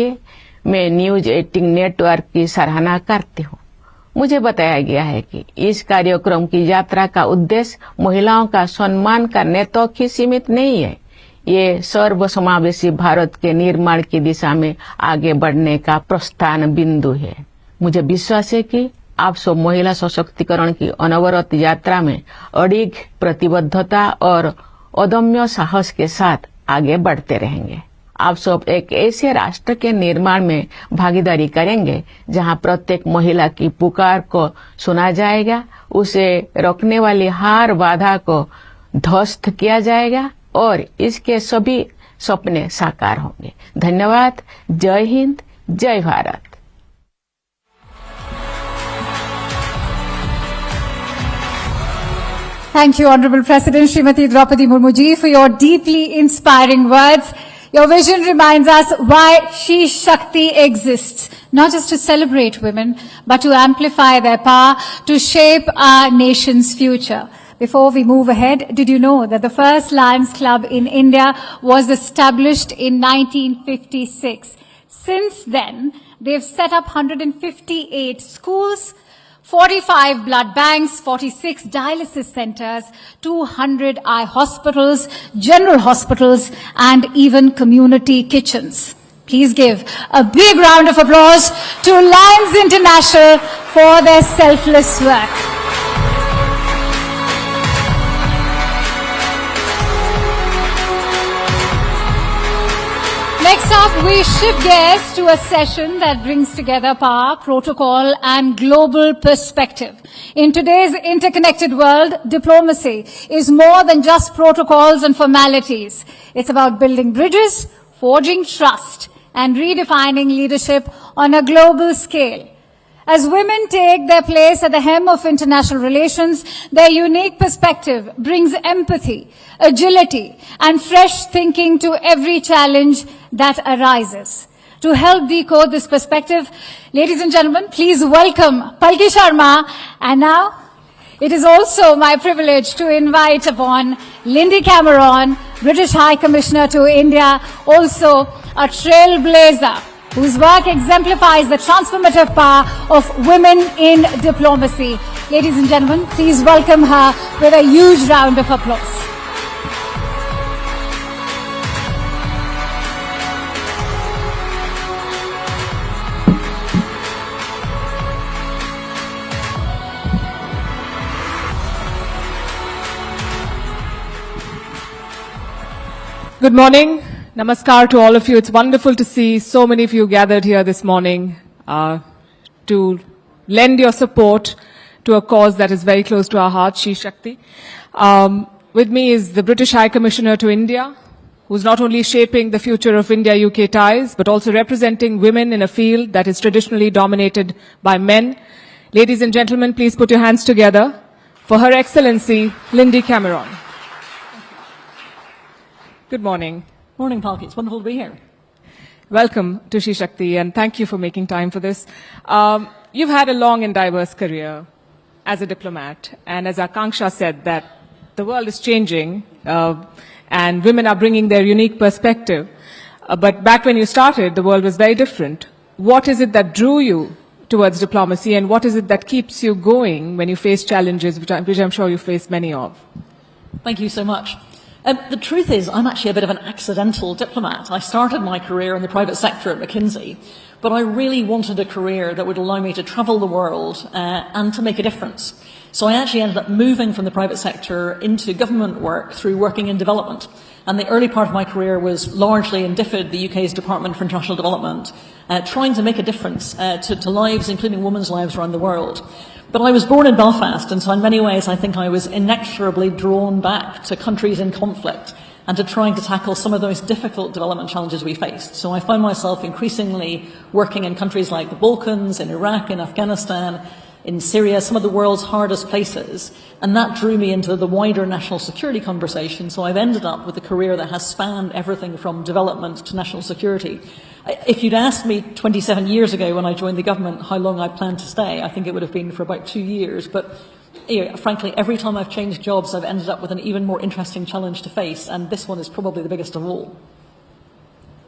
मैं news 18 network की सराहना करती हूँ। मुझे बताया गया है कि इस कार्यक्रम की यात्रा का उद्देश्य महिलाओं का सम्मान करने तक ही सीमित नहीं है। ये सर्वसमावेशी भारत के निर्माण की दिशा में आगे बढ़ने का प्रस्थान बिंदु है। मुझे विश्वास है कि आप सब महिला सशक्तिकरण की अनवरत यात्रा में अडिग प्रतिबद्धता और अदम्य साहस के साथ आगे बढ़ते रहेंगे। आप सब एक ऐसे राष्ट्र के निर्माण में भागीदारी करेंगे जहां प्रत्येक महिला की पुकार को सुना जाएगा, उसे रोकने वाली हर बाधा को ध्वस्त किया जाएगा और इसके सभी सपने साकार होंगे। धन्यवाद। जय हिंद, जय Bharat. Thank you, Honorable President Srimati Droupadi Murmu ji, for your deeply inspiring words. Your vision reminds us why SheShakti exists, not just to celebrate women, but to amplify their power to shape our nation's future. Before we move ahead, did you know that the first Lions Club in India was established in 1956? Since then, they've set up 158 schools, 45 blood banks, 46 dialysis centers, 200 eye hospitals, general hospitals, and even community kitchens. Please give a big round of applause to Lions International for their selfless work. Next up, we shift gears to a session that brings together power, protocol, and global perspective. In today's interconnected world, diplomacy is more than just protocols and formalities. It's about building bridges, forging trust, and redefining leadership on a global scale. As women take their place at the helm of international relations, their unique perspective brings empathy, agility, and fresh thinking to every challenge that arises. To help decode this perspective, ladies and gentlemen, please welcome Palki Sharma. And now, it is also my privilege to invite upon Lindy Cameron, British High Commissioner to India, also a trailblazer, whose work exemplifies the transformative power of women in diplomacy. Ladies and gentlemen, please welcome her with a huge round of applause. Good morning. Namaskar to all of you. It's wonderful to see so many of you gathered here this morning to lend your support to a cause that is very close to our hearts, SheShakti. With me is the British High Commissioner to India, who's not only shaping the future of India-UK ties, but also representing women in a field that is traditionally dominated by men. Ladies and gentlemen, please put your hands together for Her Excellency, Lindy Cameron. Good morning. Morning, Palki. It's wonderful to be here. Welcome to SheShakti, and thank you for making time for this. You've had a long and diverse career as a diplomat, and as Akanksha said, that the world is changing, and women are bringing their unique perspective. But back when you started, the world was very different. What is it that drew you towards diplomacy, and what is it that keeps you going when you face challenges, which I'm sure you face many of? Thank you so much. The truth is, I'm actually a bit of an accidental diplomat. I started my career in the private sector at McKinsey, but I really wanted a career that would allow me to travel the world and to make a difference. So I actually ended up moving from the private sector into government work through working in development. And the early part of my career was largely in DFID, the UK's Department for International Development, trying to make a difference to lives, including women's lives around the world. But I was born in Belfast, and so in many ways I think I was inexorably drawn back to countries in conflict and to trying to tackle some of those difficult development challenges we faced. So I found myself increasingly working in countries like the Balkans, in Iraq, in Afghanistan, in Syria, some of the world's hardest places, and that drew me into the wider national security conversation. So I've ended up with a career that has spanned everything from development to national security. If you'd asked me 27 years ago when I joined the government how long I planned to stay, I think it would have been for about 2 years. But frankly, every time I've changed jobs, I've ended up with an even more interesting challenge to face, and this one is probably the biggest of all.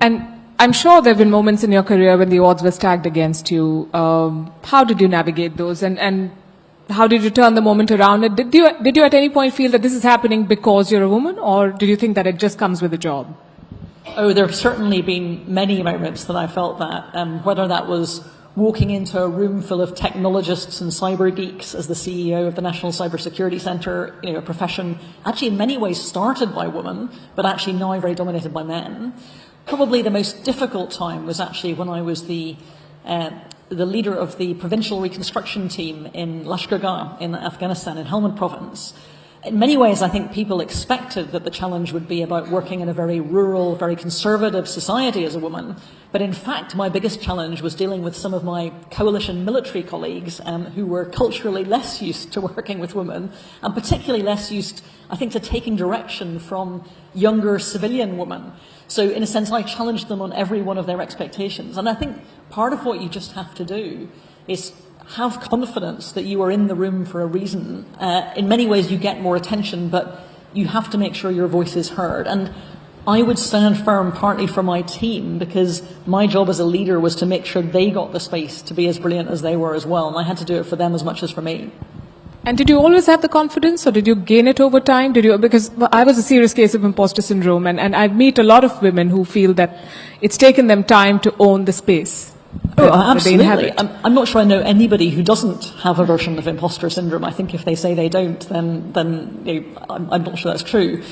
And I'm sure there have been moments in your career when the odds were stacked against you. How did you navigate those, and how did you turn the moment around? And did you at any point feel that this is happening because you're a woman, or did you think that it just comes with the job? Oh, there have certainly been many moments that I felt that, whether that was walking into a room full of technologists and cyber geeks as the CEO of the National Cybersecurity Centre, a profession actually in many ways started by women, but actually now very dominated by men. Probably the most difficult time was actually when I was the leader of the provincial reconstruction team in Lashkar in Afghanistan, in Helmand province. In many ways, I think people expected that the challenge would be about working in a very rural, very conservative society as a woman. But in fact, my biggest challenge was dealing with some of my coalition military colleagues who were culturally less used to working with women, and particularly less used, I think, to taking direction from younger civilian women. So in a sense, I challenged them on every one of their expectations. And I think part of what you just have to do is have confidence that you are in the room for a reason. In many ways, you get more attention, but you have to make sure your voice is heard. And I would stand firm partly for my team, because my job as a leader was to make sure they got the space to be as brilliant as they were as well. And I had to do it for them as much as for me. And did you always have the confidence, or did you gain it over time? Because I was a serious case of imposter syndrome, and I meet a lot of women who feel that it's taken them time to own the space. Oh, absolutely. I'm not sure I know anybody who doesn't have a version of imposter syndrome. I think if they say they don't, then I'm not sure that's true.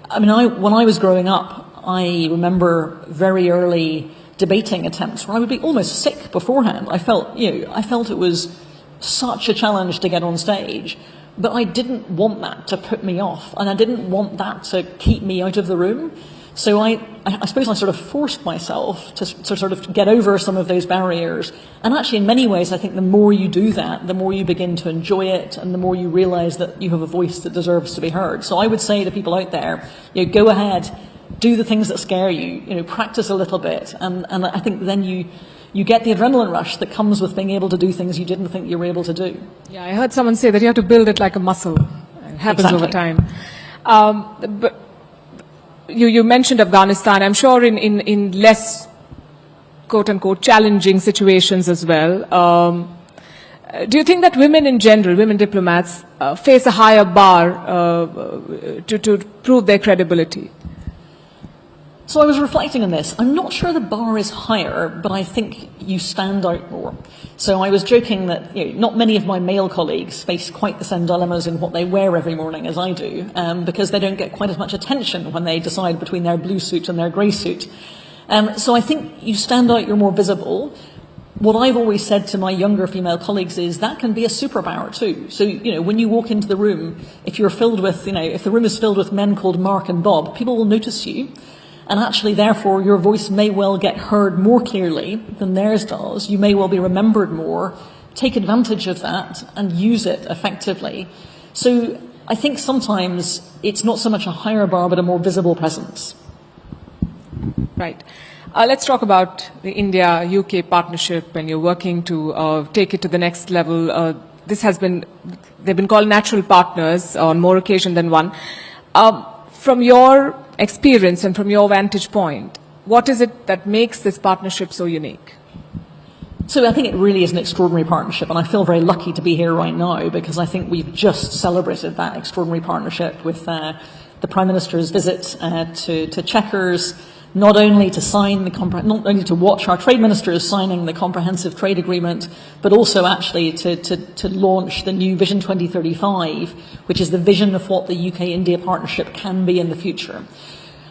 I mean, when I was growing up, I remember very early debating attempts where I would be almost sick beforehand. I felt it was such a challenge to get on stage, but I didn't want that to put me off, and I didn't want that to keep me out of the room. So I suppose I sort of forced myself to sort of get over some of those barriers. And actually, in many ways, I think the more you do that, the more you begin to enjoy it, and the more you realize that you have a voice that deserves to be heard. So I would say to people out there, go ahead, do the things that scare you, practice a little bit. And I think then you get the adrenaline rush that comes with being able to do things you didn't think you were able to do. Yeah, I heard someone say that you have to build it like a muscle. It happens over time. But you mentioned Afghanistan. I'm sure in less, quote-unquote, challenging situations as well. Do you think that women in general, women diplomats, face a higher bar to prove their credibility? So I was reflecting on this. I'm not sure the bar is higher, but I think you stand out more. So I was joking that not many of my male colleagues face quite the same dilemmas in what they wear every morning as I do, because they don't get quite as much attention when they decide between their blue suit and their grey suit. So I think you stand out, you're more visible. What I've always said to my younger female colleagues is that can be a superpower too. So, when you walk into the room, if you're filled with, if the room is filled with men called Mark and Bob, people will notice you. And actually, therefore, your voice may well get heard more clearly than theirs does. You may well be remembered more. Take advantage of that and use it effectively. So I think sometimes it's not so much a higher bar, but a more visible presence. Right. Let's talk about the India-UK partnership when you're working to take it to the next level. They've been called natural partners on more occasion than one. From your experience and from your vantage point, what is it that makes this partnership so unique? So I think it really is an extraordinary partnership, and I feel very lucky to be here right now because I think we've just celebrated that extraordinary partnership with the Prime Minister's visit to Chequers, not only to watch our trade ministers signing the comprehensive trade agreement, but also actually to launch the new Vision 2035, which is the vision of what the UK-India partnership can be in the future.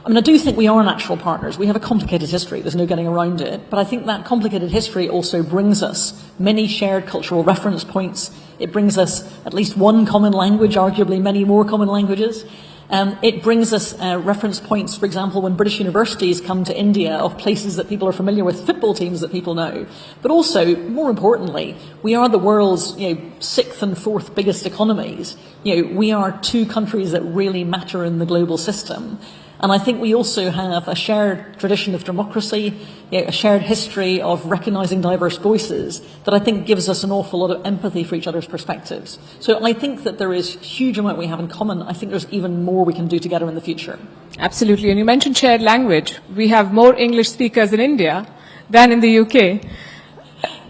I mean, I do think we are natural partners. We have a complicated history. There's no getting around it. But I think that complicated history also brings us many shared cultural reference points. It brings us at least one common language, arguably many more common languages. It brings us reference points, for example, when British universities come to India of places that people are familiar with, football teams that people know. But also, more importantly, we are the world's sixth and fourth biggest economies. We are two countries that really matter in the global system. And I think we also have a shared tradition of democracy, a shared history of recognising diverse voices that I think gives us an awful lot of empathy for each other's perspectives. So I think that there is a huge amount we have in common. I think there's even more we can do together in the future. Absolutely. And you mentioned shared language. We have more English speakers in India than in the UK.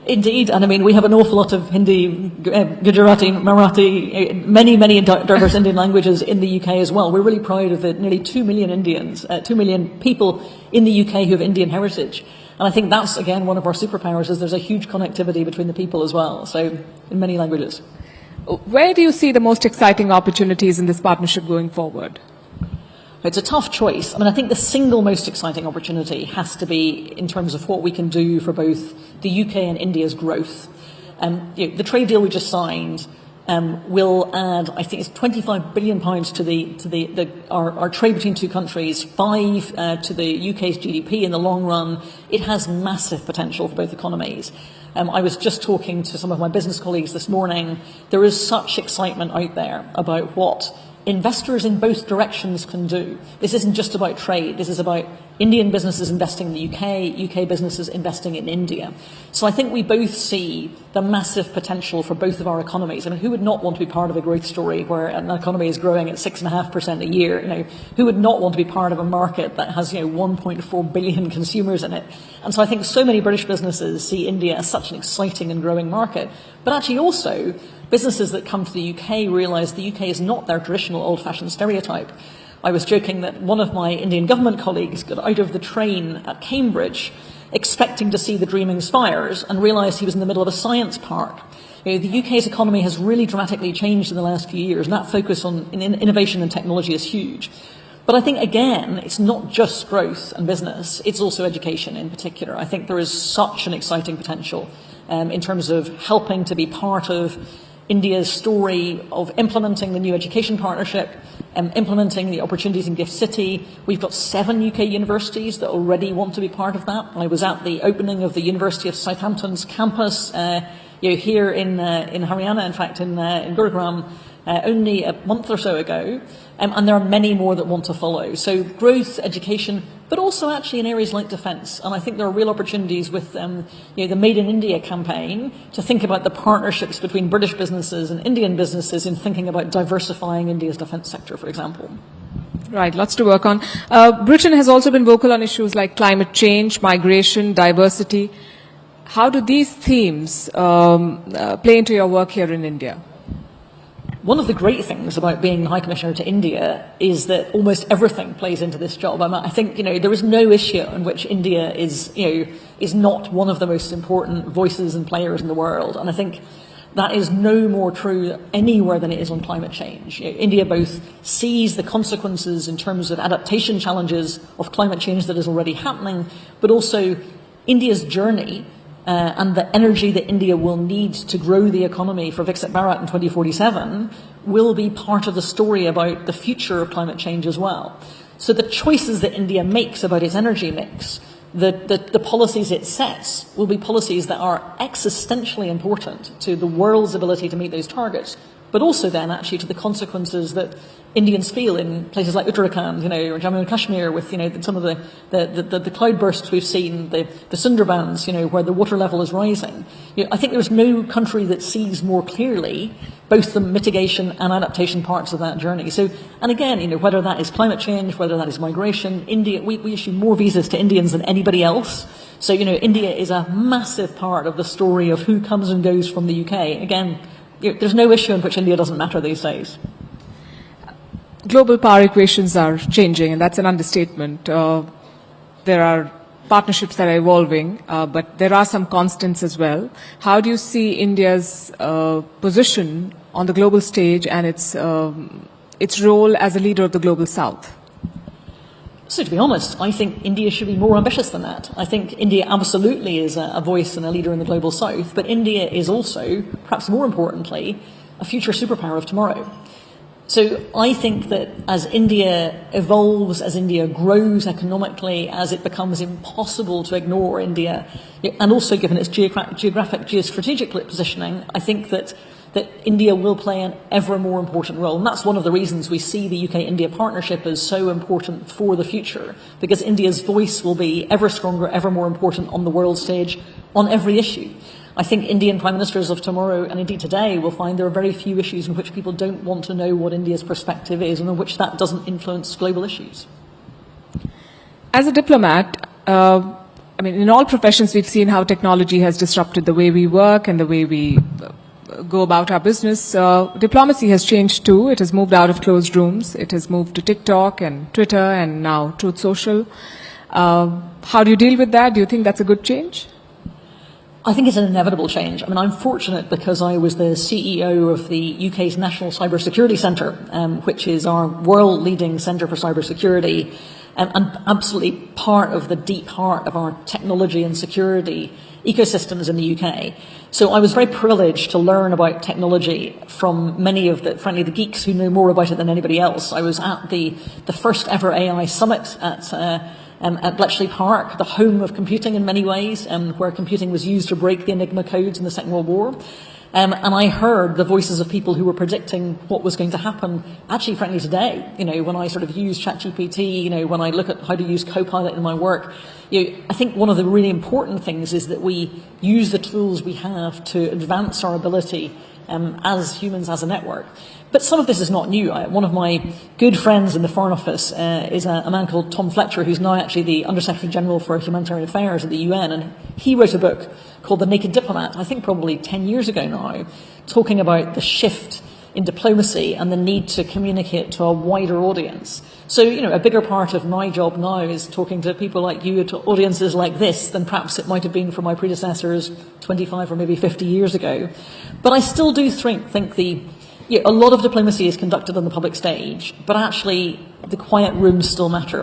Indeed, and I mean, we have an awful lot of Hindi, Gujarati, Marathi, many diverse Indian languages in the UK as well. We're really proud of the nearly 2 million Indians, 2 million people in the UK who have Indian heritage. And I think that's, again, one of our superpowers, is there's a huge connectivity between the people as well, so in many languages. Where do you see the most exciting opportunities in this partnership going forward? It's a tough choice. I mean, I think the single most exciting opportunity has to be in terms of what we can do for both the UK and India's growth. The trade deal we just signed will add, I think it's £25 billion to our trade between two countries, 5 to the UK's GDP in the long run. It has massive potential for both economies. I was just talking to some of my business colleagues this morning. There is such excitement out there about what investors in both directions can do. This isn't just about trade. This is about Indian businesses investing in the UK, UK businesses investing in India. So I think we both see the massive potential for both of our economies. I mean, who would not want to be part of a growth story where an economy is growing at 6.5% a year? Who would not want to be part of a market that has, 1.4 billion consumers in it? And so I think so many British businesses see India as such an exciting and growing market. But actually also, businesses that come to the UK realise the UK is not their traditional old-fashioned stereotype. I was joking that one of my Indian government colleagues got out of the train at Cambridge expecting to see the Dreaming Spires and realised he was in the middle of a science park. The UK's economy has really dramatically changed in the last few years, and that focus on innovation and technology is huge. But I think, again, it's not just growth and business, it's also education in particular. I think there is such an exciting potential in terms of helping to be part of India's story of implementing the new education partnership, implementing the opportunities in Gift City. We've got 7 UK universities that already want to be part of that. I was at the opening of the University of Southampton's campus here in Haryana, in fact, in Gurugram, only a month or so ago, and there are many more that want to follow. So growth, education, but also actually in areas like defence. And I think there are real opportunities with the Made in India campaign to think about the partnerships between British businesses and Indian businesses in thinking about diversifying India's defence sector, for example. Right, lots to work on. Britain has also been vocal on issues like climate change, migration, diversity. How do these themes play into your work here in India? One of the great things about being High Commissioner to India is that almost everything plays into this job. I think, there is no issue in which India is not one of the most important voices and players in the world. And I think that is no more true anywhere than it is on climate change. India both sees the consequences in terms of adaptation challenges of climate change that is already happening, but also India's journey and the energy that India will need to grow the economy for Viksit Bharat in 2047 will be part of the story about the future of climate change as well. So the choices that India makes about its energy mix, the policies it sets, will be policies that are existentially important to the world's ability to meet those targets, but also then actually to the consequences that Indians feel in places like Uttarakhand, or Jammu and Kashmir with, some of the cloudbursts we've seen, the Sundarbans, where the water level is rising. I think there's no country that sees more clearly both the mitigation and adaptation parts of that journey. So, and again, whether that is climate change, whether that is migration, India, we issue more visas to Indians than anybody else. So, India is a massive part of the story of who comes and goes from the UK. Again, there's no issue in which India doesn't matter these days. Global power equations are changing, and that's an understatement. There are partnerships that are evolving, but there are some constants as well. How do you see India's position on the global stage and its role as a leader of the global South? So to be honest, I think India should be more ambitious than that. I think India absolutely is a voice and a leader in the global South, but India is also, perhaps more importantly, a future superpower of tomorrow. So I think that as India evolves, as India grows economically, as it becomes impossible to ignore India, and also given its geographic, geostrategic positioning, I think that that India will play an ever more important role. And that's one of the reasons we see the UK-India partnership as so important for the future, because India's voice will be ever stronger, ever more important on the world stage on every issue. I think Indian Prime Ministers of tomorrow, and indeed today, will find there are very few issues in which people don't want to know what India's perspective is and in which that doesn't influence global issues. As a diplomat, in all professions, we've seen how technology has disrupted the way we work and the way we go about our business. Diplomacy has changed too. It has moved out of closed rooms. It has moved to TikTok and Twitter and now Truth Social. How do you deal with that? Do you think that's a good change? I think it's an inevitable change. I'm fortunate because I was the CEO of the UK's National Cybersecurity Centre, which is our world-leading centre for cybersecurity, and absolutely part of the deep heart of our technology and security ecosystems in the UK. So I was very privileged to learn about technology from many of the geeks who know more about it than anybody else. I was at the first ever AI summit at Bletchley Park, the home of computing in many ways, where computing was used to break the Enigma codes in the Second World War. And I heard the voices of people who were predicting what was going to happen, actually, frankly, today. When I sort of use ChatGPT, when I look at how to use Copilot in my work, I think one of the really important things is that we use the tools we have to advance our ability as humans, as a network. But some of this is not new. One of my good friends in the Foreign Office is a man called Tom Fletcher, who's now actually the Undersecretary General for Humanitarian Affairs at the UN, and he wrote a book called The Naked Diplomat, I think probably 10 years ago now, talking about the shift in diplomacy and the need to communicate to a wider audience. So, a bigger part of my job now is talking to people like you, to audiences like this, than perhaps it might have been for my predecessors 25 or maybe 50 years ago. But I still do think a lot of diplomacy is conducted on the public stage, but actually the quiet rooms still matter.